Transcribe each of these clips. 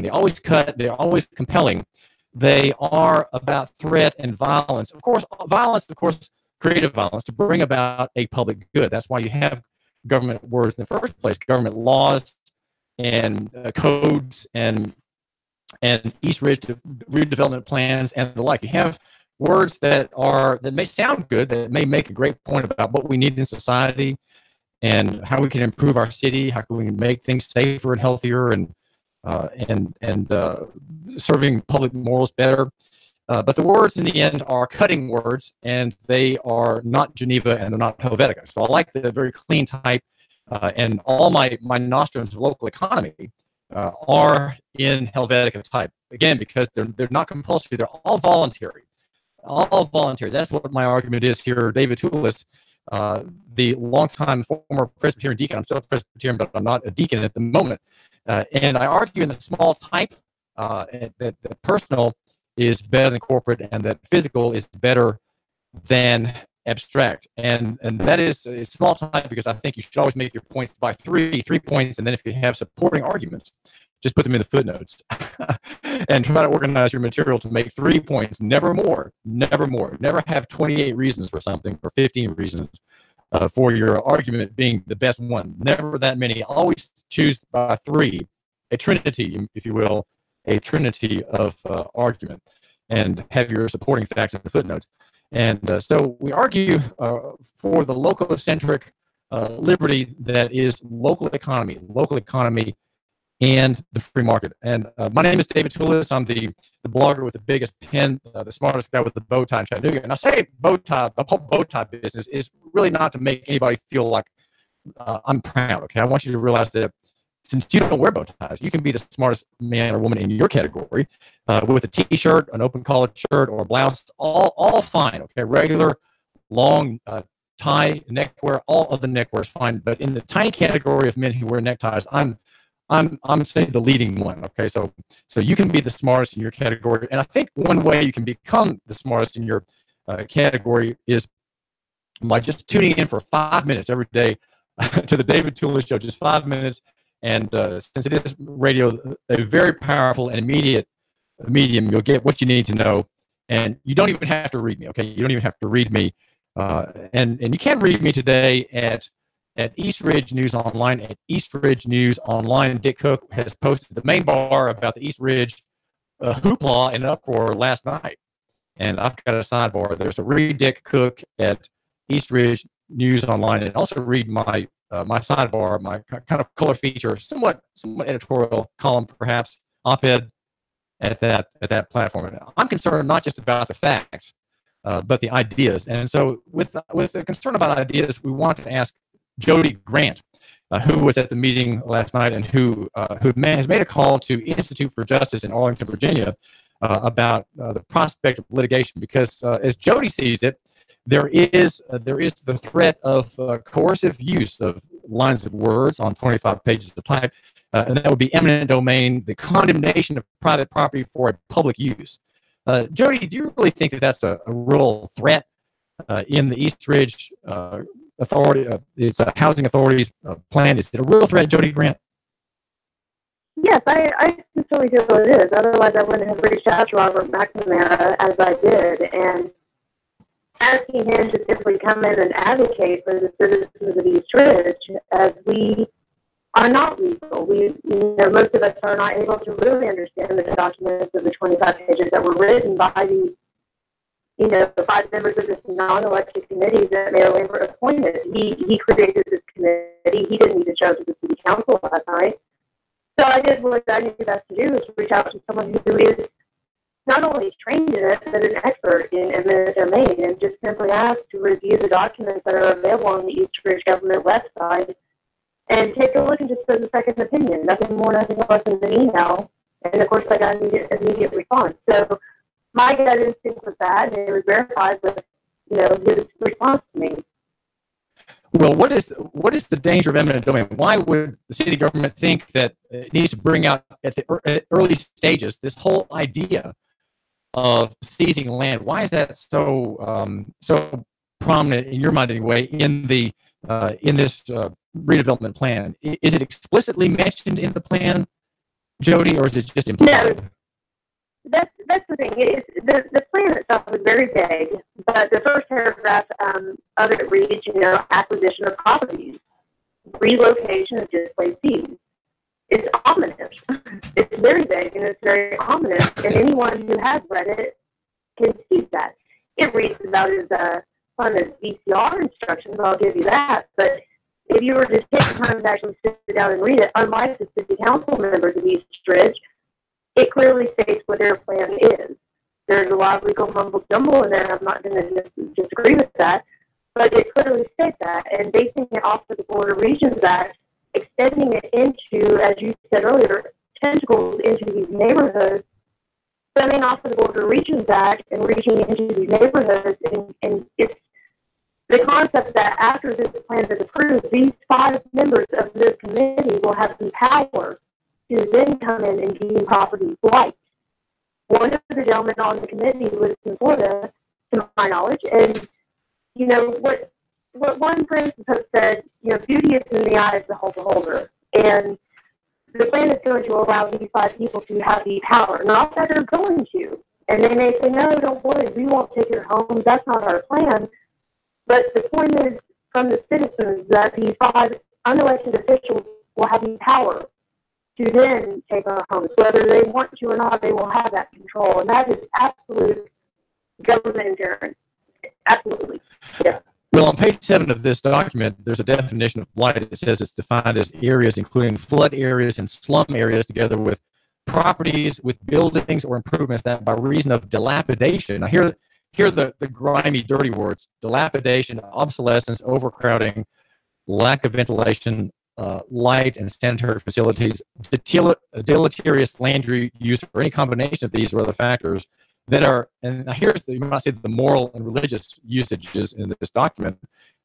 They always cut. They're always compelling. They are about threat and violence. Of course, violence, of course, creative violence to bring about a public good. That's why you have government words in the first place, government laws and codes and East Ridge redevelopment plans and the like. You have words that may sound good, that may make a great point about what we need in society and how we can improve our city, how can we make things safer and healthier and serving public morals better. But the words in the end are cutting words, and they are not Geneva and they're not Helvetica. So I like the very clean type, and all my nostrums of local economy are in Helvetica type. Again, because they're not compulsory, they're all voluntary. All voluntary. That's what my argument is here. David Toulis, the longtime former Presbyterian deacon. I'm still a Presbyterian, but I'm not a deacon at the moment. And I argue in the small type that personal is better than corporate and that physical is better than abstract. And that is a small type because I think you should always make your points by three points. And then if you have supporting arguments, just put them in the footnotes and try to organize your material to make 3 points, never more, never more. Never have 28 reasons for something or 15 reasons for your argument being the best one. Never that many. Always choose by 3, a trinity, if you will, a trinity of argument, and have your supporting facts in the footnotes. And so we argue for the local-centric liberty that is local economy and the free market. And my name is David Toulis. I'm the blogger with the biggest pen, the smartest guy with the bow tie in Chattanooga. And I say bow tie, the whole bow tie business is really not to make anybody feel like I'm proud, okay? I want you to realize that since you don't wear bow ties, you can be the smartest man or woman in your category with a t-shirt, an open collared shirt, or a blouse, all fine, okay? Regular, long tie, neckwear, all of the neckwear is fine. But in the tiny category of men who wear neckties, I'm saying the leading one, okay? So you can be the smartest in your category. And I think one way you can become the smartest in your category is by just tuning in for 5 minutes every day to the David Toulis Show, just 5 minutes. And since it is radio, a very powerful and immediate medium, you'll get what you need to know. And you don't even have to read me, okay? You don't even have to read me. And you can read me today at East Ridge News Online. At East Ridge News Online, Dick Cook has posted the main bar about the East Ridge hoopla and uproar last night. And I've got a sidebar there. So read Dick Cook at East Ridge News Online, and also read my my sidebar, my kind of color feature, somewhat editorial column, perhaps op-ed at that platform. And I'm concerned not just about the facts, but the ideas. And so with the concern about ideas, we want to ask Jody Grant, who was at the meeting last night and who has made a call to Institute for Justice in Arlington, Virginia, about the prospect of litigation, because as Jody sees it, there is the threat of coercive use of lines of words on 25 pages of type, and that would be eminent domain, the condemnation of private property for a public use. Jody, do you really think that that's a real threat in the East Ridge Authority? It's a housing authority's plan. Is it a real threat, Jody Grant? Yes, I sincerely feel it is. Otherwise, I wouldn't have reached out to Robert McNamara as I did, and asking him to simply come in and advocate for the citizens of East Ridge, as we are not legal. Most of us are not able to really understand the documents of the 25 pages that were written by the, the 5 members of this non-elected committee that Mayor Lambert appointed. He created this committee. He didn't even show up to the city council last night. So I did what I knew best to do, is reach out to someone who is not only trained in it, but an expert in eminent domain, and just simply ask to review the documents that are available on the East Ridge government website and take a look and just put a second opinion. Nothing more, nothing less than an email. And of course, I got an immediate response. So my gut instinct was that, and it was verified with, his response to me. Well, what is the danger of eminent domain? Why would the city government think that it needs to bring out at the early stages this whole idea of seizing land? Why is that so prominent in your mind anyway in this redevelopment plan? Is it explicitly mentioned in the plan Jody, or is it just implied? No, that's the thing. The plan itself is very vague, but the first paragraph of it reads, acquisition of properties, relocation of displaced seeds. It's ominous. It's very vague and it's very ominous, and anyone who has read it can see that. It reads about as fun as VCR instructions, I'll give you that, but if you were to take the time to actually sit down and read it, unlike the city council members of East Ridge, it clearly states what their plan is. There's a lot of legal mumbo jumbo in there. I'm not going to disagree with that, but it clearly states that. And basing it off of the Board of Regents Act, extending it into, as you said earlier, tentacles into these neighborhoods, stemming off of the Board of Regents Act and reaching into these neighborhoods, and it's the concept that after this plan is approved, these 5 members of this committee will have the power to then come in and deem property blight. One of the gentlemen on the committee was in Florida, to my knowledge, and what one person has said, beauty is in the eye of the beholder, and the plan is going to allow these 5 people to have the power. Not that they're going to, and they may say, no, don't worry, we won't take your homes. That's not our plan. But the point is, from the citizens, that these 5 unelected officials will have the power to then take our homes. Whether they want to or not, they will have that control. And that is absolute government interference. Absolutely. Yeah. Well, on page 7 of this document, there's a definition of blight. It says it's defined as areas including flood areas and slum areas, together with properties with buildings or improvements that by reason of dilapidation. Now, here the grimy, dirty words: dilapidation, obsolescence, overcrowding, lack of ventilation, light and sanitary facilities, deleterious land use, or any combination of these or other factors that are, and here's you might say the moral and religious usages in this document,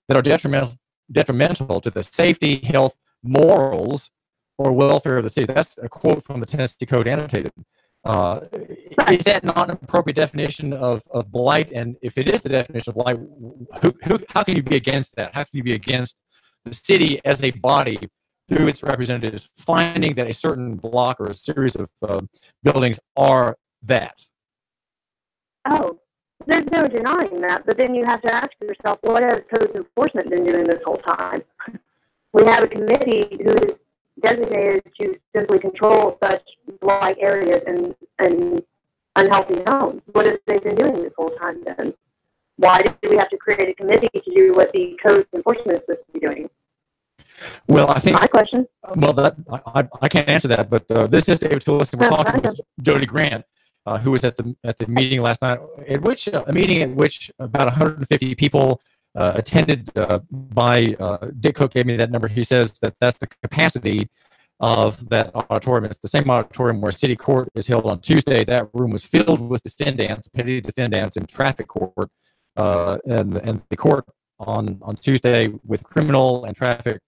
that are detrimental to the safety, health, morals, or welfare of the city. That's a quote from the Tennessee Code Annotated. Is that not an appropriate definition of blight? And if it is the definition of blight, how can you be against that? How can you be against the city as a body through its representatives finding that a certain block or a series of buildings are that? Oh, there's no denying that. But then you have to ask yourself, what has codes enforcement been doing this whole time? We have a committee who is designated to simply control such blight areas and unhealthy homes. What have they been doing this whole time then? Why did we have to create a committee to do what the code enforcement is supposed to be doing? Well, I think my question. Well, that I can't answer that, but this is David Tillis, and we're talking with Jody Grant, who was at the meeting last night, at which a meeting at which about 150 people attended. By Dick Cook gave me that number. He says that's the capacity of that auditorium. It's the same auditorium where City Court is held on Tuesday. That room was filled with defendants, petty defendants in traffic court, and the court on Tuesday with criminal and traffic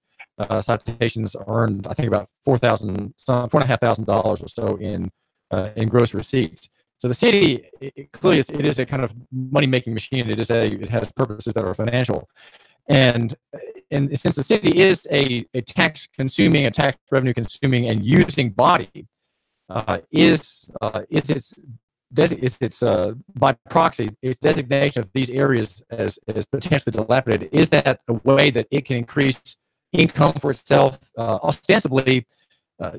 citations earned, I think, about $4,500 or so in gross receipts. So the city, clearly, it is a kind of money-making machine. It has purposes that are financial, and since the city is a tax revenue consuming and using body, is its by proxy its designation of these areas as potentially dilapidated. Is that a way that it can increase income for itself, ostensibly,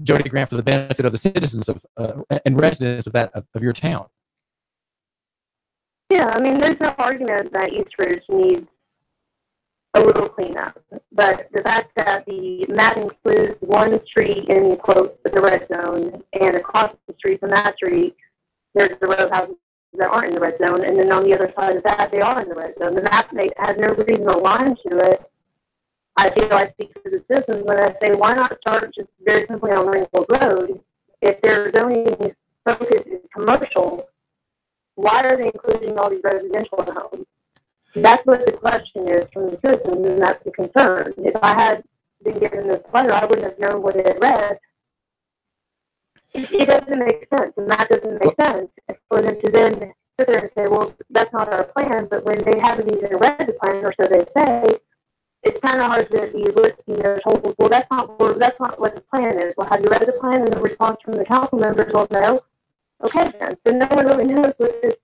Jody Grant, for the benefit of the citizens and residents of your town? Yeah, I mean, there's no argument that East Ridge needs a little cleanup, but the fact that the map includes one street in quotes the red zone, and across the street from that street, there's the row houses that aren't in the red zone, and then on the other side of that, they are in the red zone. The map has no reason to line to it. I feel I speak to the citizens when I say, why not start just very simply on Ringgold Road? If their zoning focus is commercial, why are they including all these residential homes? That's what the question is from the citizens, and that's the concern. If I had been given this letter, I wouldn't have known what it had read. It doesn't make sense, and that doesn't make sense for them to then sit there and say, well, that's not our plan, but when they haven't even read the plan, or so they say, it's kind of hard to be told, well, that's not what the plan is. Well, have you read the plan? And the response from the council members was no. Okay, then. So no one really knows what this,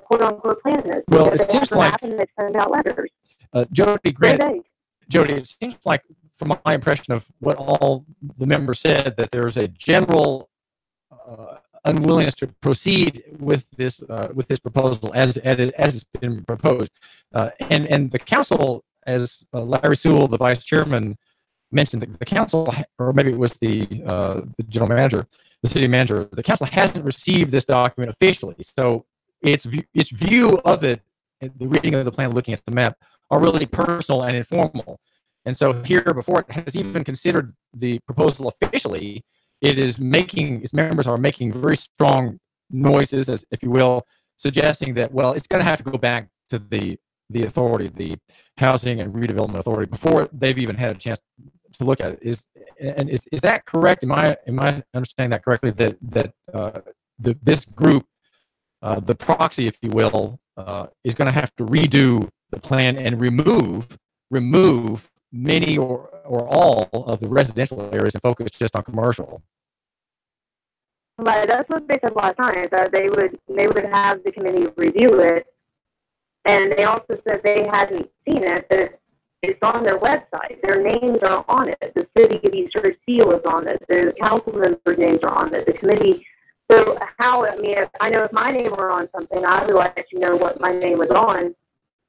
quote unquote plan is. Well, it seems like they send out letters. Jody Grant. Jody, it seems like, from my impression of what all the members said, that there's a general unwillingness to proceed with this proposal as it's been proposed, and the council, as Larry Sewell, the vice chairman, mentioned, the council, or maybe it was the general manager, the city manager, the council hasn't received this document officially, so its view of it, the reading of the plan, looking at the map, are really personal and informal. And so here, before it has even considered the proposal officially, its members are making very strong noises, as if you will, suggesting that, well, it's going to have to go back to the authority, the Housing and Redevelopment Authority, before they've even had a chance to look at it. Is that correct? Am I understanding that correctly? That this group, the proxy, if you will, is going to have to redo the plan and remove many or all of the residential areas and focus just on commercial. Right, that's what they said last time, that they would have the committee review it, and they also said they hadn't seen it, that it's on their website. Their names are on it. The city of East seal is on it. The council members' names are on it. The committee. So I know if my name were on something, I would let you know what my name was on,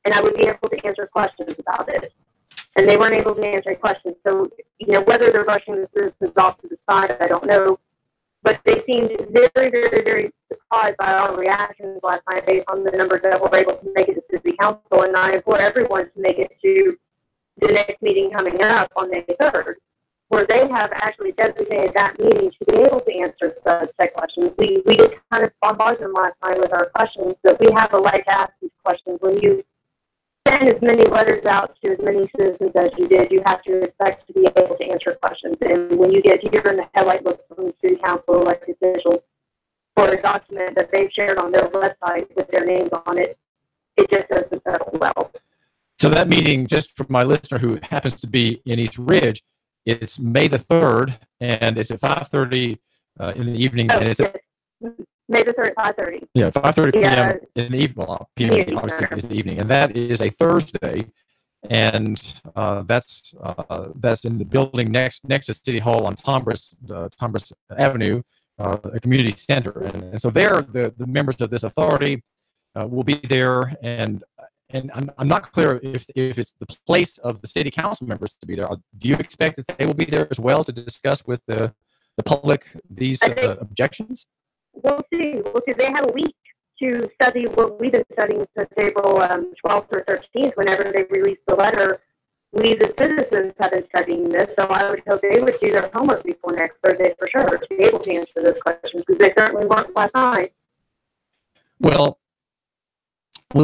and I would be able to answer questions about it. And they weren't able to answer any questions. So, whether they're brushing the citizens off to the side, I don't know. But they seemed very, very, very surprised by our reactions last night based on the numbers that were able to make it to city council. And I implore everyone to make it to the next meeting coming up on May 3rd, where they have actually designated that meeting to be able to answer the questions. We just kind of bombarded them last night with our questions, but we have a right to ask these questions. When you send as many letters out to as many citizens as you did, you have to expect to be able to answer questions. And when you get here in the headlight look from the city council elected officials for a document that they've shared on their website with their names on it, it just doesn't settle well. So that meeting, just for my listener who happens to be in East Ridge, it's May the 3rd, and it's at 5:30 in the evening, and it's at May the 3rd, 5:30. Yeah, 5:30 p.m. in the evening. Well, p.m. obviously is the evening, and that is a Thursday, and that's in the building next to City Hall on Tombras Avenue, a community center, and so there the members of this authority will be there, and I'm not clear if it's the place of the city council members to be there. Do you expect that they will be there as well to discuss with the public these objections? We'll see. They have a week to study what we've been studying since April 12th or 13th, whenever they released the letter. We, the citizens, have been studying this, so I would hope they would do their homework before next Thursday for sure to be able to answer those questions, because they certainly weren't last night. Well,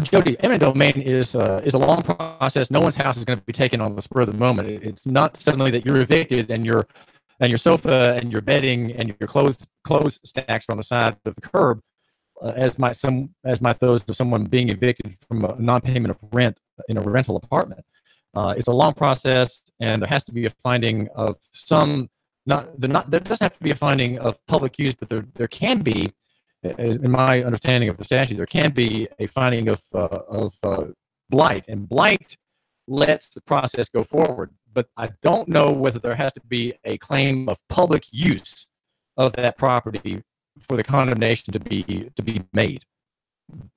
Jody, eminent domain is a long process. No one's house is going to be taken on the spur of the moment. It's not suddenly that you're evicted and your sofa and your bedding and your clothes stacks are on the side of the curb, as might those of someone being evicted from a non-payment of rent in a rental apartment. It's a long process, and there has to be a finding of some. There doesn't have to be a finding of public use, but there can be, in my understanding of the statute, there can be a finding of blight, and blight lets the process go forward. But I don't know whether there has to be a claim of public use of that property for the condemnation to be made.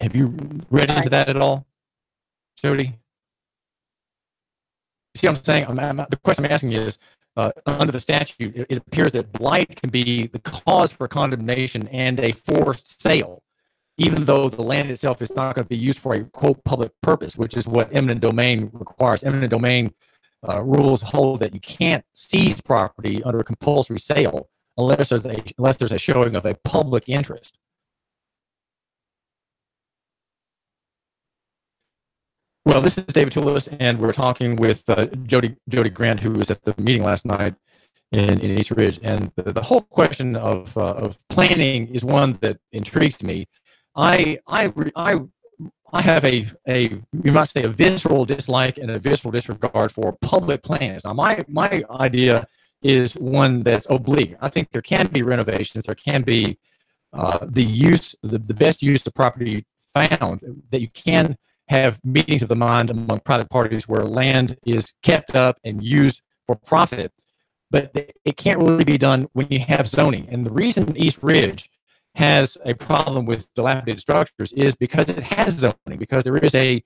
Have you read into that at all, Jody? See what I'm saying? The question I'm asking is, under the statute, it appears that blight can be the cause for condemnation and a forced sale, even though the land itself is not going to be used for a, quote, public purpose, which is what eminent domain requires. Eminent domain rules hold that you can't seize property under a compulsory sale unless there's a showing of a public interest. Well, this is David Toulis, and we're talking with Jody Grant, who was at the meeting last night in East Ridge. And the whole question of planning is one that intrigues me. I I have you might say a visceral dislike and a visceral disregard for public plans. Now, my idea is one that's oblique. I think there can be renovations. There can be the best use of property found, that you can have meetings of the mind among private parties where land is kept up and used for profit. But it can't really be done when you have zoning. And the reason East Ridge has a problem with dilapidated structures is because it has zoning, because there is a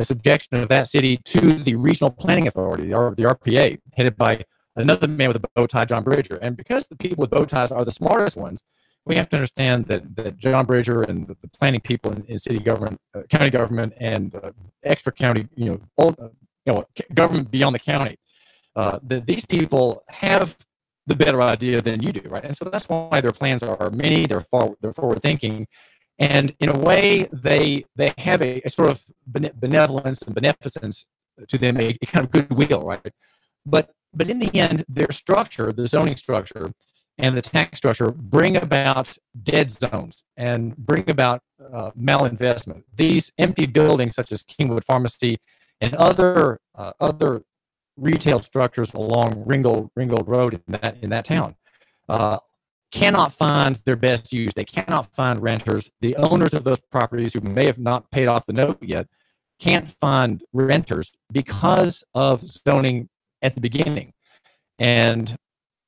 subjection of that city to the Regional Planning Authority, or the RPA, headed by another man with a bow tie, John Bridger. And because the people with bow ties are the smartest ones, we have to understand that John Bridger and the planning people in city government, county government, and extra county, government beyond the county, that these people have the better idea than you do, right? And so that's why their plans are many, they're forward thinking, and in a way they have a sort of benevolence and beneficence to them, a kind of goodwill, right? But in the end, their structure, the zoning structure and the tax structure, bring about dead zones and bring about malinvestment. These empty buildings, such as Kingwood Pharmacy and other retail structures along Ringgold Road in that town, cannot find their best use. They cannot find renters. The owners of those properties, who may have not paid off the note yet, can't find renters because of zoning at the beginning. And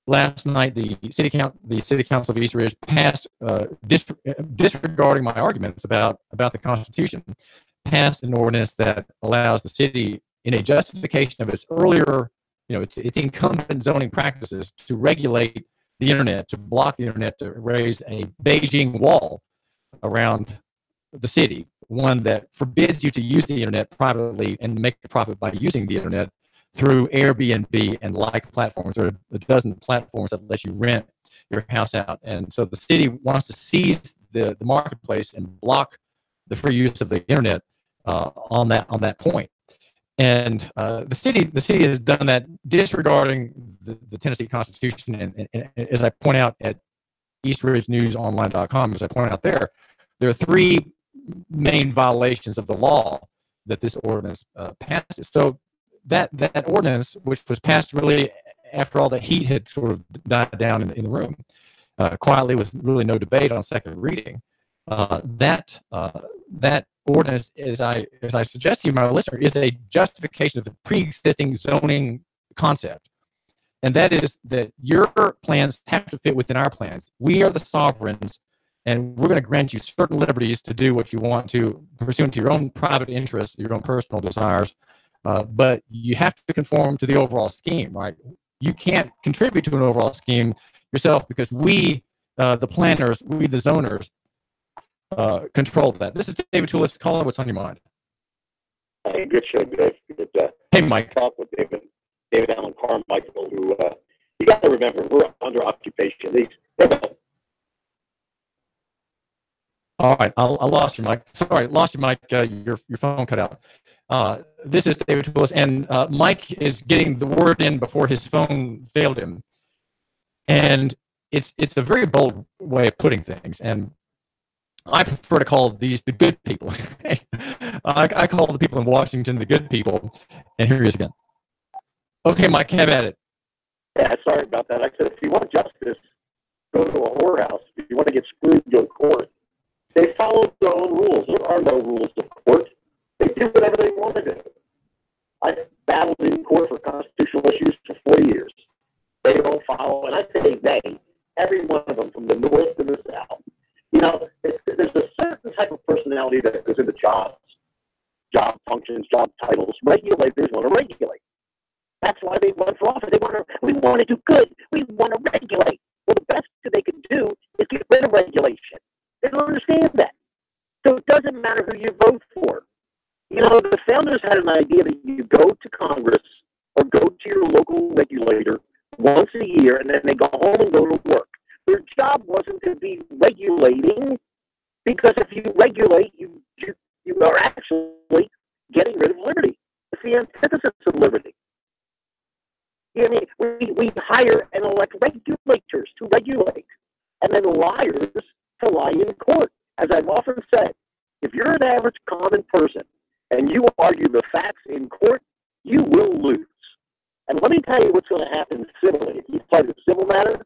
last night, the city council of East Ridge passed, disregarding my arguments about the Constitution, passed an ordinance that allows the city, in a justification of its earlier, its incumbent zoning practices, to regulate the internet, to block the internet, to raise a Beijing wall around the city, one that forbids you to use the internet privately and make a profit by using the internet through Airbnb and like platforms. There are a dozen platforms that let you rent your house out. And so the city wants to seize the marketplace and block the free use of the internet on that point. And the city has done that, disregarding the Tennessee Constitution. And as I point out at EastRidgeNewsOnline.com, as I point out there are three main violations of the law that this ordinance passes. So that ordinance, which was passed really after all the heat had sort of died down in the room, quietly, with really no debate on second reading, that ordinance, as I suggest to you, my listener, is a justification of the pre-existing zoning concept. And that is that your plans have to fit within our plans. We are the sovereigns, and we're going to grant you certain liberties to do what you want to, pursuant to your own private interests, your own personal desires. But you have to conform to the overall scheme, right? You can't contribute to an overall scheme yourself, because we, the planners, we, the zoners, control that. This is David Toulis. Caller, what's on your mind? Hey, good show, Dave. Hey, Mike. Talk with David Allen Carmichael, who you got to remember, we're under occupation. All right, I lost you, Mike. Sorry, lost you, Mike. Your phone cut out. This is David Toulis, and Mike is getting the word in before his phone failed him. And it's a very bold way of putting things, and I prefer to call these the good people. I call the people in Washington the good people. And here he is again. Okay, Mike, have at it. Yeah, sorry about that. I said, if you want justice, go to a whorehouse. If you want to get screwed, go to court. They follow their own rules. There are no rules of court. They do whatever they want to do. I battled in court for constitutional issues for 4 years. They don't follow, and I say they, every one of them, from the north to the south. There's a certain type of personality that goes into jobs, job functions, job titles. Regulators want to regulate. That's why they run for office. We want to do good. We want to regulate. Well, the best they can do is get rid of regulation. They don't understand that. So it doesn't matter who you vote for. The founders had an idea that you go to Congress or go to your local regulator once a year, and then they go home and go to work. Their job wasn't to be regulating, because if you regulate, you are actually getting rid of liberty. It's the antithesis of liberty. We hire and elect regulators to regulate, and then liars to lie in court. As I've often said, if you're an average common you argue the facts in court, you will lose. And let me tell you what's going to happen civilly. If you fight a civil matter,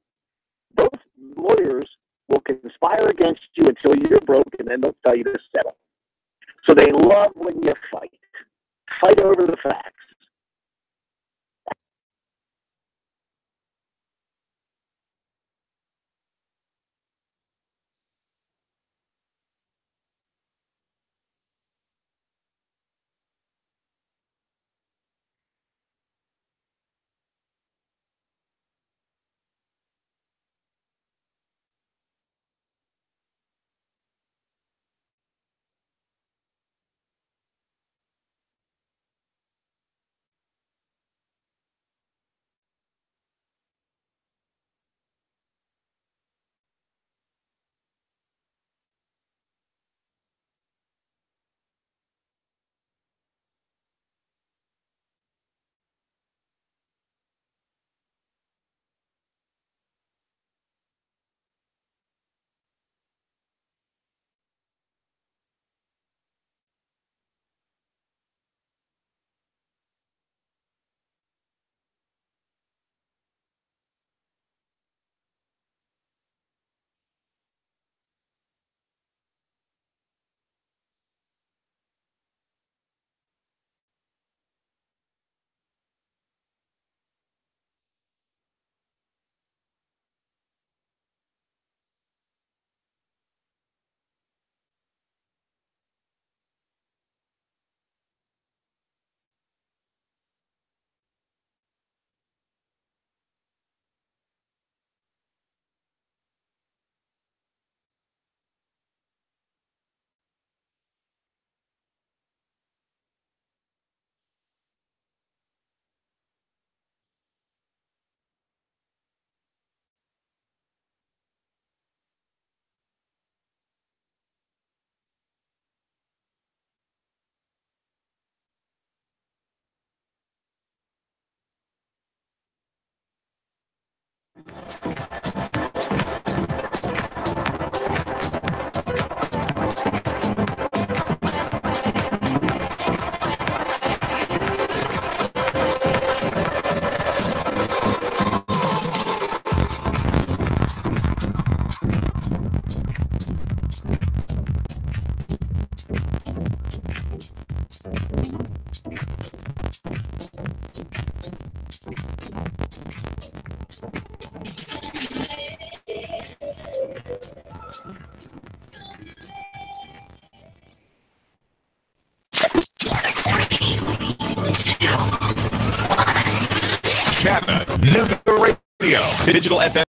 both lawyers will conspire against you until you're broke, and then they'll tell you to settle. So they love when you fight. Fight over the facts. Chattanooga Radio, Digital FM.